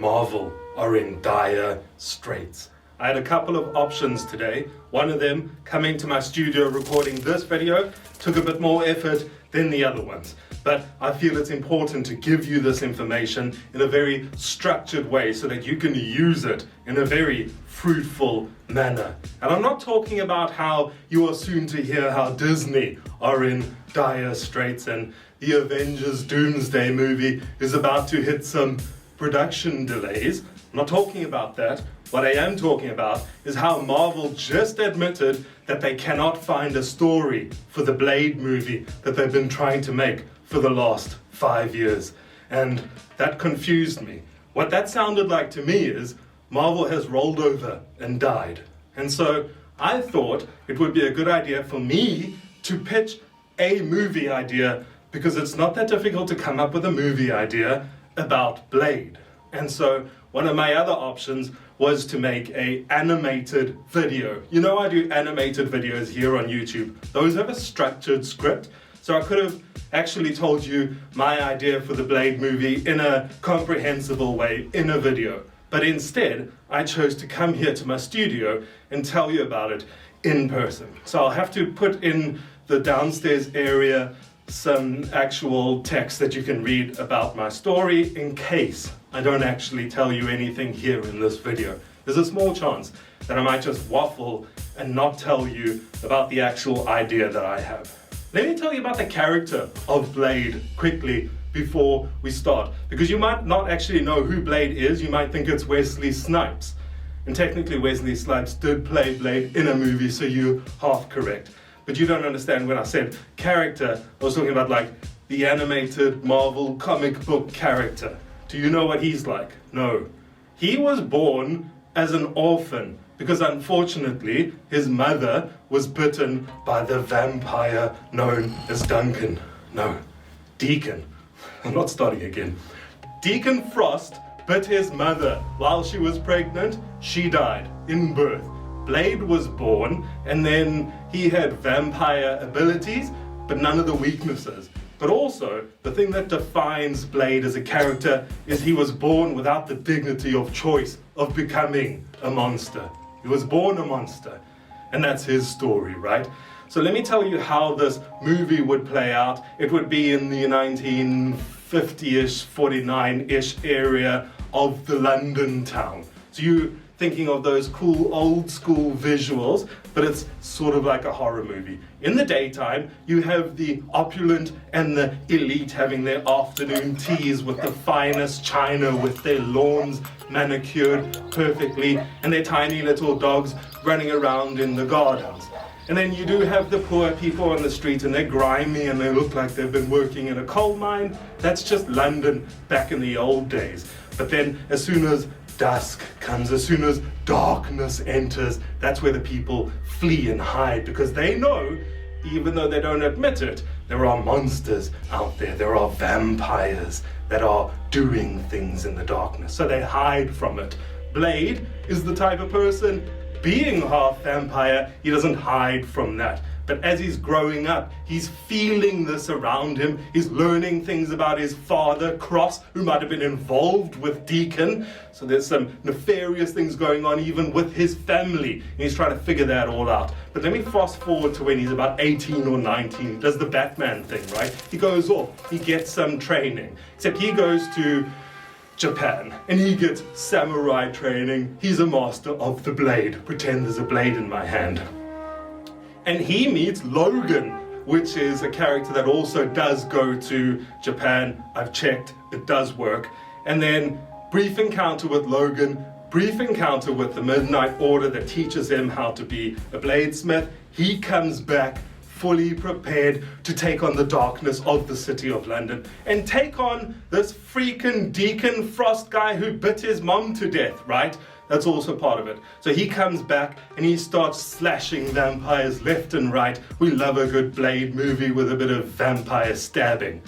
Marvel are in dire straits. I had a couple of options today. One of them, coming to my studio recording this video, took a bit more effort than the other ones. But I feel it's important to give you this information in a very structured way so that you can use it in a very fruitful manner. And I'm not talking about how you are soon to hear how Disney are in dire straits and the Avengers Doomsday movie is about to hit some production delays. I'm not talking about that. What I am talking about is how Marvel just admitted that they cannot find a story for the Blade movie that they've been trying to make for the last 5 years. And that confused me. What that sounded like to me is Marvel has rolled over and died. And so I thought it would be a good idea for me to pitch a movie idea, because it's not that difficult to come up with a movie idea about Blade. And so one of my other options was to make an animated video. You know, I do animated videos here on YouTube. Those have a structured script. So I could have actually told you my idea for the Blade movie in a comprehensible way in a video. But instead, I chose to come here to my studio and tell you about it in person. So I'll have to put in the downstairs area some actual text that you can read about my story in case I don't actually tell you anything here in this video. There's a small chance that I might just waffle and not tell you about the actual idea that I have. Let me tell you about the character of Blade quickly before we start, because you might not actually know who Blade is. You might think it's Wesley Snipes. And technically Wesley Snipes did play Blade in a movie, so you're half correct. But you don't understand when I said character, I was talking about like the animated Marvel comic book character. Do you know what he's like? No. He was born as an orphan because unfortunately his mother was bitten by the vampire known as Deacon. I'm not starting again. Deacon Frost bit his mother while she was pregnant. She died in birth. Blade was born, and then he had vampire abilities, but none of the weaknesses. But also, the thing that defines Blade as a character is he was born without the dignity of choice of becoming a monster. He was born a monster, and that's his story, right? So let me tell you how this movie would play out. It would be in the 1950-ish, 49-ish area of the London town. So you thinking of those cool old school visuals, but it's sort of like a horror movie. In the daytime, you have the opulent and the elite having their afternoon teas with the finest china, with their lawns manicured perfectly, and their tiny little dogs running around in the gardens. And then you do have the poor people on the street, and they're grimy and they look like they've been working in a coal mine. That's just London back in the old days. But then as soon as dusk comes, as soon as darkness enters, that's where the people flee and hide, because they know, even though they don't admit it, there are monsters out there. There are vampires that are doing things in the darkness. So they hide from it. Blade is the type of person, being half vampire, he doesn't hide from that. But as he's growing up, he's feeling this around him. He's learning things about his father, Cross, who might have been involved with Deacon. So there's some nefarious things going on even with his family. And he's trying to figure that all out. But let me fast forward to when he's about 18 or 19. He does the Batman thing, right? He goes off, he gets some training. Except he goes to Japan and he gets samurai training. He's a master of the blade. Pretend there's a blade in my hand. And he meets Logan, which is a character that also does go to Japan. I've checked, it does work. And then brief encounter with Logan, brief encounter with the Midnight Order that teaches him how to be a bladesmith. He comes back fully prepared to take on the darkness of the city of London and take on this freaking Deacon Frost guy who bit his mom to death, right? That's also part of it. So he comes back and he starts slashing vampires left and right. We love a good Blade movie with a bit of vampire stabbing.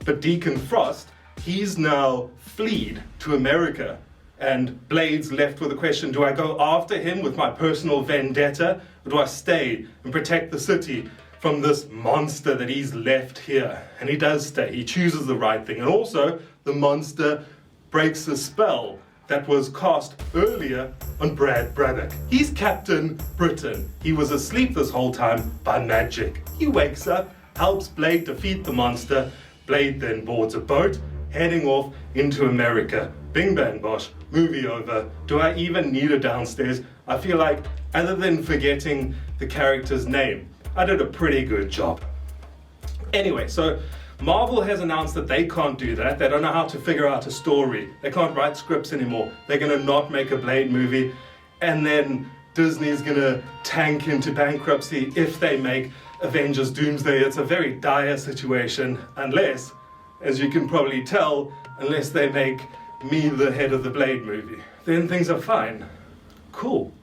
But Deacon Frost, he's now fled to America, and Blade's left with the question, do I go after him with my personal vendetta, or do I stay and protect the city from this monster that he's left here? And he does stay. He chooses the right thing. And also, the monster breaks a spell that was cast earlier on Brad Braddock. He's Captain Britain. He was asleep this whole time by magic. He wakes up, helps Blade defeat the monster. Blade then boards a boat, heading off into America. Bing bang bosh, movie over. Do I even need a downstairs? I feel like, other than forgetting the character's name, I did a pretty good job. Anyway, so Marvel has announced that they can't do that. They don't know how to figure out a story. They can't write scripts anymore. They're gonna not make a Blade movie. And then Disney's gonna tank into bankruptcy if they make Avengers Doomsday. It's a very dire situation, unless, as you can probably tell, unless they make me the head of the Blade movie. Then things are fine. Cool.